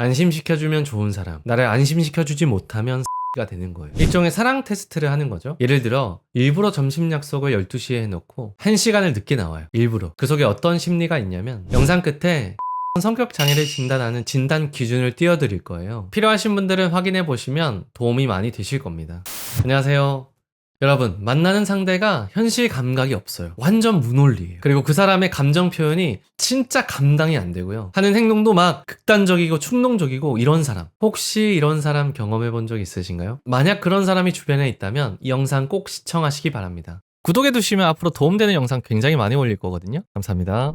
안심시켜주면 좋은 사람, 나를 안심시켜주지 못하면 가 되는 거예요. 일종의 사랑 테스트를 하는 거죠. 예를 들어 일부러 점심 약속을 12시에 해놓고 1시간을 늦게 나와요. 일부러. 그 속에 어떤 심리가 있냐면 영상 끝에 성격 장애를 진단하는 진단 기준을 띄워드릴 거예요. 필요하신 분들은 확인해 보시면 도움이 많이 되실 겁니다. 안녕하세요. 여러분, 만나는 상대가 현실 감각이 없어요. 완전 무논리예요. 그리고 그 사람의 감정 표현이 진짜 감당이 안 되고요. 하는 행동도 막 극단적이고 충동적이고 이런 사람. 혹시 이런 사람 경험해 본 적 있으신가요? 만약 그런 사람이 주변에 있다면 이 영상 꼭 시청하시기 바랍니다. 구독해 두시면 앞으로 도움되는 영상 굉장히 많이 올릴 거거든요. 감사합니다.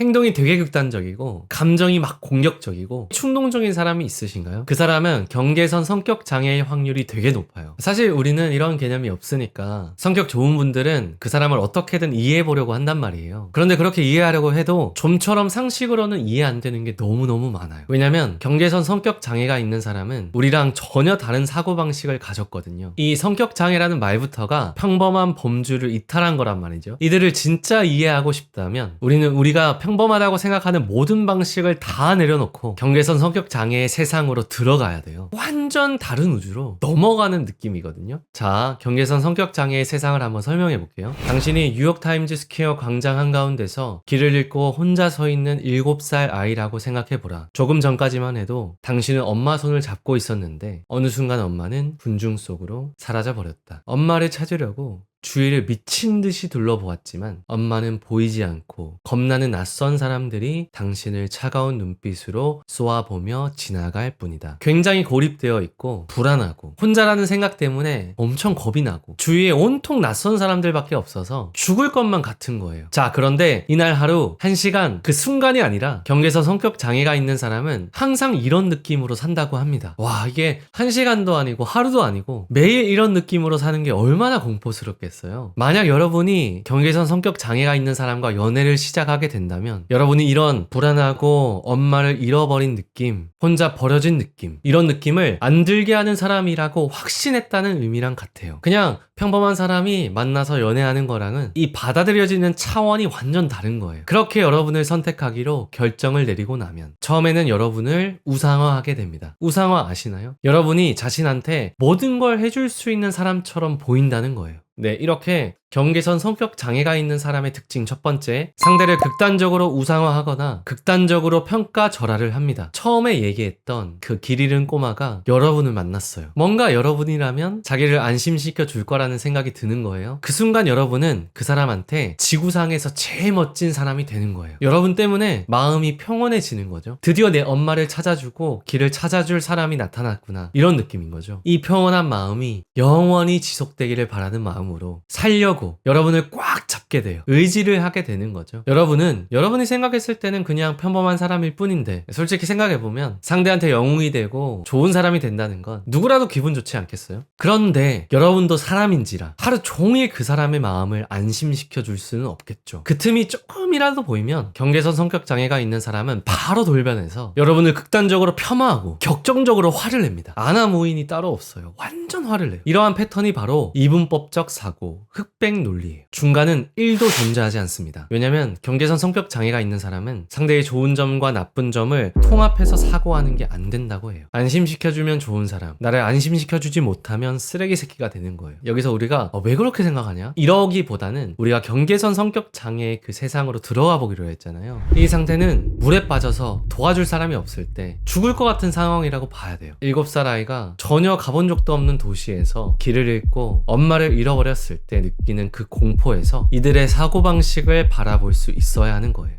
행동이 되게 극단적이고 감정이 막 공격적이고 충동적인 사람이 있으신가요? 그 사람은 경계선 성격 장애의 확률이 되게 높아요. 사실 우리는 이런 개념이 없으니까 성격 좋은 분들은 그 사람을 어떻게든 이해해 보려고 한단 말이에요. 그런데 그렇게 이해하려고 해도 좀처럼 상식으로는 이해 안 되는 게 너무너무 많아요. 왜냐면 경계선 성격 장애가 있는 사람은 우리랑 전혀 다른 사고방식을 가졌거든요. 이 성격 장애라는 말부터가 평범한 범주를 이탈한 거란 말이죠. 이들을 진짜 이해하고 싶다면 우리가 평범하다고 생각하는 모든 방식을 다 내려놓고 경계선 성격 장애의 세상으로 들어가야 돼요. 완전 다른 우주로 넘어가는 느낌이거든요. 자, 경계선 성격 장애의 세상을 한번 설명해 볼게요. 당신이 뉴욕타임즈 스퀘어 광장 한가운데서 길을 잃고 혼자 서 있는 7살 아이라고 생각해 보라. 조금 전까지만 해도 당신은 엄마 손을 잡고 있었는데 어느 순간 엄마는 군중 속으로 사라져 버렸다. 엄마를 찾으려고 주위를 미친 듯이 둘러보았지만 엄마는 보이지 않고 겁나는 낯선 사람들이 당신을 차가운 눈빛으로 쏘아보며 지나갈 뿐이다. 굉장히 고립되어 있고 불안하고 혼자라는 생각 때문에 엄청 겁이 나고 주위에 온통 낯선 사람들밖에 없어서 죽을 것만 같은 거예요. 자, 그런데 이날 하루 1시간 그 순간이 아니라 경계선 성격 장애가 있는 사람은 항상 이런 느낌으로 산다고 합니다. 와, 이게 1시간도 아니고 하루도 아니고 매일 이런 느낌으로 사는 게 얼마나 공포스럽겠어요. 만약 여러분이 경계선 성격 장애가 있는 사람과 연애를 시작하게 된다면 여러분이 이런 불안하고 엄마를 잃어버린 느낌, 혼자 버려진 느낌, 이런 느낌을 안 들게 하는 사람이라고 확신했다는 의미랑 같아요. 그냥 평범한 사람이 만나서 연애하는 거랑은 이 받아들여지는 차원이 완전 다른 거예요. 그렇게 여러분을 선택하기로 결정을 내리고 나면 처음에는 여러분을 우상화하게 됩니다. 우상화 아시나요? 여러분이 자신한테 모든 걸 해줄 수 있는 사람처럼 보인다는 거예요. 네, 이렇게 경계선 성격 장애가 있는 사람의 특징 첫 번째, 상대를 극단적으로 우상화하거나 극단적으로 평가절하를 합니다. 처음에 얘기했던 그 길 잃은 꼬마가 여러분을 만났어요. 뭔가 여러분이라면 자기를 안심시켜 줄 거라는 생각이 드는 거예요. 그 순간 여러분은 그 사람한테 지구상에서 제일 멋진 사람이 되는 거예요. 여러분 때문에 마음이 평온해지는 거죠. 드디어 내 엄마를 찾아주고 길을 찾아줄 사람이 나타났구나, 이런 느낌인 거죠. 이 평온한 마음이 영원히 지속되기를 바라는 마음으로 살려고 여러분을 꽉 잡게 돼요. 의지를 하게 되는 거죠. 여러분이 생각했을 때는 그냥 평범한 사람일 뿐인데 솔직히 생각해보면 상대한테 영웅이 되고 좋은 사람이 된다는 건 누구라도 기분 좋지 않겠어요? 그런데 여러분도 사람인지라 하루 종일 그 사람의 마음을 안심시켜 줄 수는 없겠죠. 그 틈이 조금이라도 보이면 경계선 성격 장애가 있는 사람은 바로 돌변해서 여러분을 극단적으로 폄하하고 격정적으로 화를 냅니다. 아나무인이 따로 없어요. 완전 화를 내요. 이러한 패턴이 바로 이분법적 사고, 흑백 논리예요. 중간은 1도 존재하지 않습니다. 왜냐면 경계선 성격 장애가 있는 사람은 상대의 좋은 점과 나쁜 점을 통합해서 사고하는 게 안 된다고 해요. 안심시켜주면 좋은 사람, 나를 안심시켜주지 못하면 쓰레기 새끼가 되는 거예요. 여기서 우리가 왜 그렇게 생각하냐? 이러기보다는 우리가 경계선 성격 장애의 그 세상으로 들어가 보기로 했잖아요. 이 상태는 물에 빠져서 도와줄 사람이 없을 때 죽을 것 같은 상황이라고 봐야 돼요. 7살 아이가 전혀 가본 적도 없는 도시에서 길을 잃고 엄마를 잃어버렸을 때 느끼는 그 공포에서 이들의 사고방식을 바라볼 수 있어야 하는 거예요.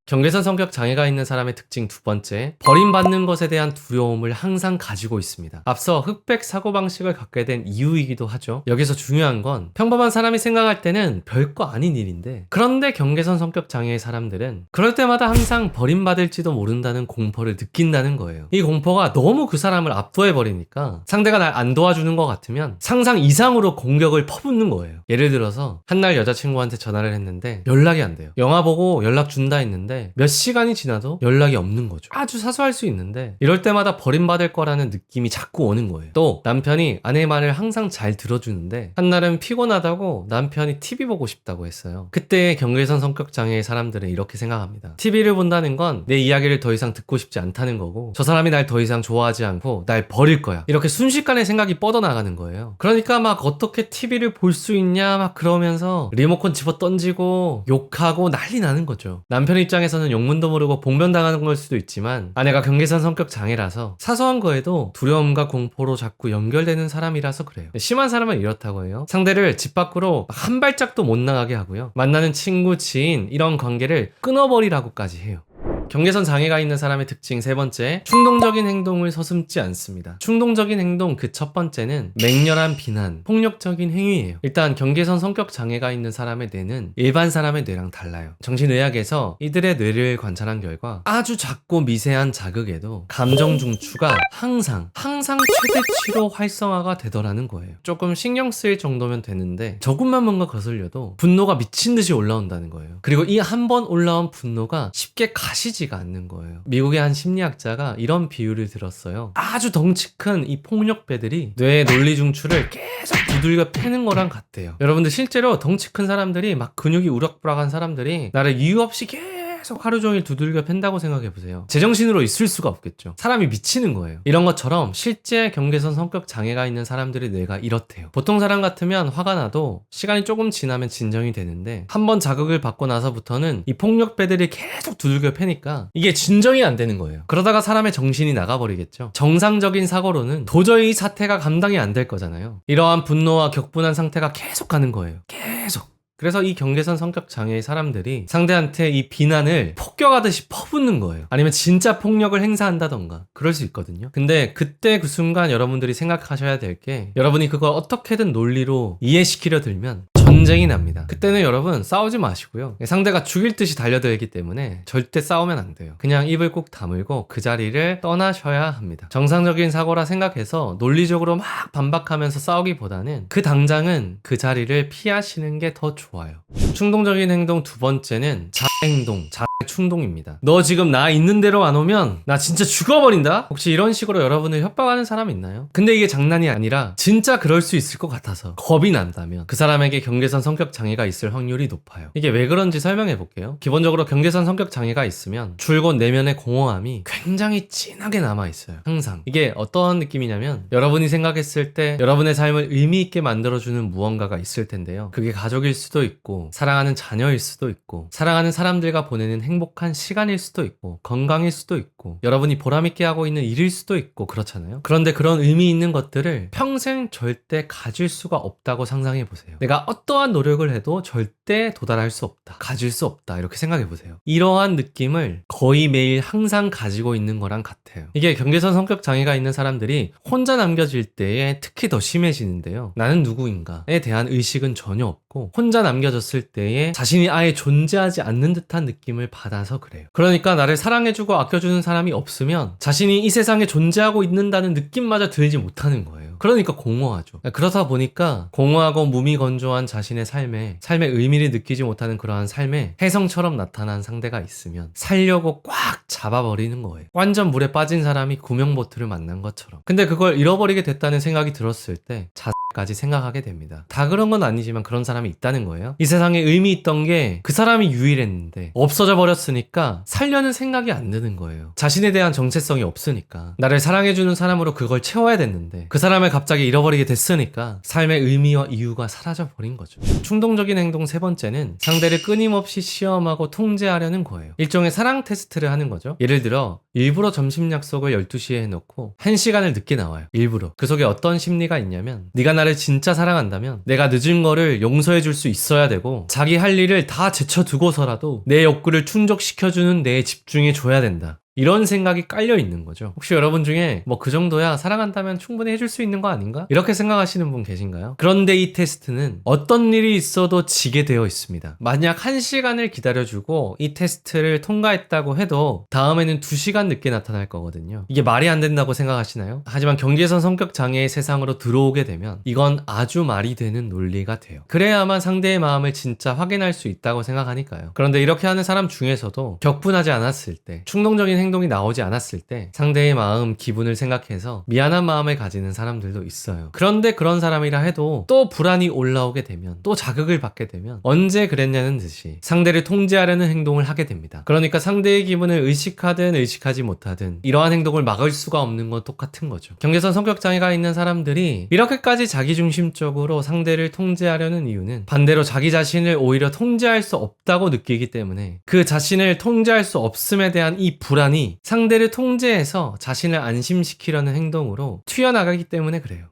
경계선 성격 장애가 있는 사람의 특징 두 번째, 버림받는 것에 대한 두려움을 항상 가지고 있습니다. 앞서 흑백 사고방식을 갖게 된 이유이기도 하죠. 여기서 중요한 건 평범한 사람이 생각할 때는 별거 아닌 일인데, 그런데 경계선 성격 장애의 사람들은 그럴 때마다 항상 버림받을지도 모른다는 공포를 느낀다는 거예요. 이 공포가 너무 그 사람을 압도해버리니까 상대가 날 안 도와주는 것 같으면 상상 이상으로 공격을 퍼붓는 거예요. 예를 들어서 한날 여자친구한테 전화를 했는데 연락이 안 돼요. 영화 보고 연락 준다 했는데 하는데 몇 시간이 지나도 연락이 없는 거죠. 아주 사소할 수 있는데 이럴 때마다 버림받을 거라는 느낌이 자꾸 오는 거예요. 또 남편이 아내의 말을 항상 잘 들어주는데 한날은 피곤하다고 남편이 TV 보고 싶다고 했어요. 그때 경계선 성격 장애의 사람들은 이렇게 생각합니다. TV를 본다는 건 내 이야기를 더 이상 듣고 싶지 않다는 거고 저 사람이 날 더 이상 좋아하지 않고 날 버릴 거야. 이렇게 순식간에 생각이 뻗어나가는 거예요. 그러니까 막 어떻게 TV를 볼 수 있냐 막 그러면서 리모컨 집어 던지고 욕하고 난리 나는 거죠. 남편 입장에서는 용문도 모르고 봉변당하는 걸 수도 있지만 아내가 경계선 성격 장애라서 사소한 거에도 두려움과 공포로 자꾸 연결되는 사람이라서 그래요. 심한 사람은 이렇다고 해요. 상대를 집 밖으로 한 발짝도 못 나가게 하고요. 만나는 친구, 지인 이런 관계를 끊어버리라고까지 해요. 경계선 장애가 있는 사람의 특징 세 번째, 충동적인 행동을 서슴지 않습니다. 충동적인 행동 그 첫 번째는 맹렬한 비난, 폭력적인 행위예요. 일단 경계선 성격 장애가 있는 사람의 뇌는 일반 사람의 뇌랑 달라요. 정신의학에서 이들의 뇌를 관찰한 결과 아주 작고 미세한 자극에도 감정 중추가 항상 최대치로 활성화가 되더라는 거예요. 조금 신경 쓰일 정도면 되는데 조금만 뭔가 거슬려도 분노가 미친 듯이 올라온다는 거예요. 그리고 이 한 번 올라온 분노가 쉽게 가시지가 않는 거예요. 미국의 한 심리학자가 이런 비유를 들었어요. 아주 덩치 큰 이 폭력배들이 뇌의 논리 중추를 계속 두들겨 패는 거랑 같대요. 여러분들 실제로 덩치 큰 사람들이 막 근육이 우락부락한 사람들이 나를 이유 없이 계속 하루 종일 두들겨 팬다고 생각해보세요. 제정신으로 있을 수가 없겠죠. 사람이 미치는 거예요. 이런 것처럼 실제 경계선 성격 장애가 있는 사람들의 뇌가 이렇대요. 보통 사람 같으면 화가 나도 시간이 조금 지나면 진정이 되는데 한번 자극을 받고 나서부터는 이 폭력배들이 계속 두들겨 패니까 이게 진정이 안 되는 거예요. 그러다가 사람의 정신이 나가버리겠죠. 정상적인 사고로는 도저히 이 사태가 감당이 안 될 거잖아요. 이러한 분노와 격분한 상태가 계속 가는 거예요. 계속. 그래서 이 경계선 성격 장애의 사람들이 상대한테 이 비난을 폭격하듯이 퍼붓는 거예요. 아니면 진짜 폭력을 행사한다던가 그럴 수 있거든요. 근데 그때 그 순간 여러분들이 생각하셔야 될 게 여러분이 그걸 어떻게든 논리로 이해시키려 들면 전쟁이 납니다. 그때는 여러분 싸우지 마시고요. 상대가 죽일 듯이 달려들기 때문에 절대 싸우면 안 돼요. 그냥 입을 꾹 다물고 그 자리를 떠나셔야 합니다. 정상적인 사고라 생각해서 논리적으로 막 반박하면서 싸우기보다는 그 당장은 그 자리를 피하시는 게 더 좋아요. 충동적인 행동 두 번째는 자행동, 충동입니다. 너 지금 나 있는 대로 안 오면 나 진짜 죽어버린다? 혹시 이런 식으로 여러분을 협박하는 사람 있나요? 근데 이게 장난이 아니라 진짜 그럴 수 있을 것 같아서 겁이 난다면 그 사람에게 경계선 성격 장애가 있을 확률이 높아요. 이게 왜 그런지 설명해 볼게요. 기본적으로 경계선 성격 장애가 있으면 줄곧 내면의 공허함이 굉장히 진하게 남아있어요. 항상. 이게 어떤 느낌이냐면 여러분이 생각했을 때 여러분의 삶을 의미 있게 만들어주는 무언가가 있을 텐데요. 그게 가족일 수도 있고 사랑하는 자녀일 수도 있고 사랑하는 사람들과 보내는 행복한 시간일 수도 있고 건강일 수도 있고 여러분이 보람있게 하고 있는 일일 수도 있고 그렇잖아요. 그런데 그런 의미 있는 것들을 평생 절대 가질 수가 없다고 상상해보세요. 내가 어떠한 노력을 해도 절대 도달할 수 없다. 가질 수 없다. 이렇게 생각해보세요. 이러한 느낌을 거의 매일 항상 가지고 있는 거랑 같아요. 이게 경계선 성격 장애가 있는 사람들이 혼자 남겨질 때에 특히 더 심해지는데요. 나는 누구인가에 대한 의식은 전혀 없고 혼자 남겨졌을 때에 자신이 아예 존재하지 않는 듯한 느낌을 받아서 그래요. 그러니까 나를 사랑해주고 아껴주는 사람이 없으면 자신이 이 세상에 존재하고 있는다는 느낌마저 들지 못하는 거예요. 그러니까 공허하죠. 그러다 보니까 공허하고 무미건조한 자신의 삶의 의미를 느끼지 못하는 그러한 삶에 혜성처럼 나타난 상대가 있으면 살려고 꽉 잡아버리는 거예요. 완전 물에 빠진 사람이 구명보트를 만난 것처럼. 근데 그걸 잃어버리게 됐다는 생각이 들었을 때 까지 생각하게 됩니다. 다 그런 건 아니지만 그런 사람이 있다는 거예요. 이 세상에 의미 있던 게 그 사람이 유일했는데 없어져 버렸으니까 살려는 생각이 안 드는 거예요. 자신에 대한 정체성이 없으니까 나를 사랑해주는 사람으로 그걸 채워야 됐는데 그 사람을 갑자기 잃어버리게 됐으니까 삶의 의미와 이유가 사라져 버린 거죠. 충동적인 행동 세 번째는 상대를 끊임없이 시험하고 통제하려는 거예요. 일종의 사랑 테스트를 하는 거죠. 예를 들어 일부러 점심 약속을 12시에 해놓고 1시간을 늦게 나와요. 일부러. 그 속에 어떤 심리가 있냐면 네가 나를 진짜 사랑한다면 내가 늦은 거를 용서해 줄 수 있어야 되고 자기 할 일을 다 제쳐두고서라도 내 욕구를 충족시켜주는 내 집중해 줘야 된다. 이런 생각이 깔려 있는 거죠. 혹시 여러분 중에 뭐 그 정도야 사랑한다면 충분히 해줄 수 있는 거 아닌가? 이렇게 생각하시는 분 계신가요? 그런데 이 테스트는 어떤 일이 있어도 지게 되어 있습니다. 만약 1시간을 기다려주고 이 테스트를 통과했다고 해도 다음에는 2시간 늦게 나타날 거거든요. 이게 말이 안 된다고 생각하시나요? 하지만 경계선 성격 장애의 세상으로 들어오게 되면 이건 아주 말이 되는 논리가 돼요. 그래야만 상대의 마음을 진짜 확인할 수 있다고 생각하니까요. 그런데 이렇게 하는 사람 중에서도 격분하지 않았을 때, 충동적인 행동이 나오지 않았을 때 상대의 마음, 기분을 생각해서 미안한 마음을 가지는 사람들도 있어요. 그런데 그런 사람이라 해도 또 불안이 올라오게 되면, 또 자극을 받게 되면 언제 그랬냐는 듯이 상대를 통제하려는 행동을 하게 됩니다. 그러니까 상대의 기분을 의식하든 의식하지 못하든 이러한 행동을 막을 수가 없는 건 똑같은 거죠. 경계선 성격 장애가 있는 사람들이 이렇게까지 자기중심적으로 상대를 통제하려는 이유는 반대로 자기 자신을 오히려 통제할 수 없다고 느끼기 때문에 그 자신을 통제할 수 없음에 대한 이 불안이 상대를 통제해서 자신을 안심시키려는 행동으로 튀어나가기 때문에 그래요.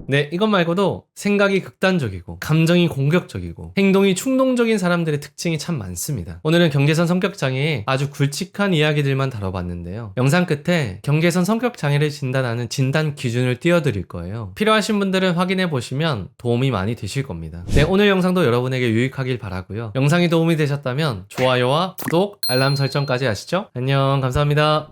네, 이것 말고도 생각이 극단적이고 감정이 공격적이고 행동이 충동적인 사람들의 특징이 참 많습니다. 오늘은 경계선 성격장애의 아주 굵직한 이야기들만 다뤄봤는데요. 영상 끝에 경계선 성격장애를 진단하는 진단 기준을 띄워드릴 거예요. 필요하신 분들은 확인해 보시면 도움이 많이 되실 겁니다. 네, 오늘 영상도 여러분에게 유익하길 바라고요. 영상이 도움이 되셨다면 좋아요와 구독, 알람 설정까지 하시죠. 안녕, 감사합니다.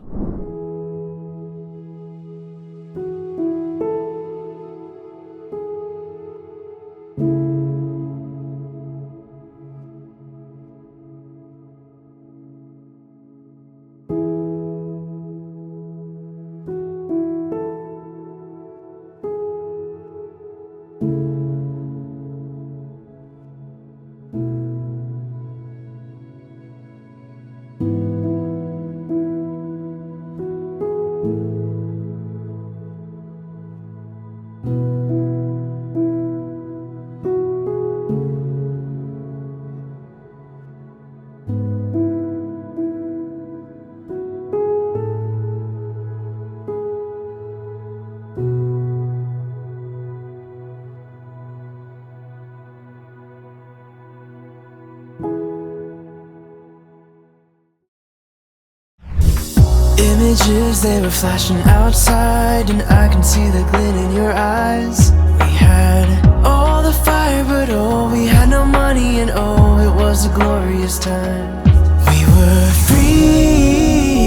Images, they were flashing outside, and I can see the glint in your eyes. We had all the fire, but oh, we had no money, and oh, it was a glorious time. We were free,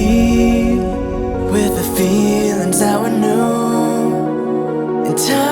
with the feelings that were new, and time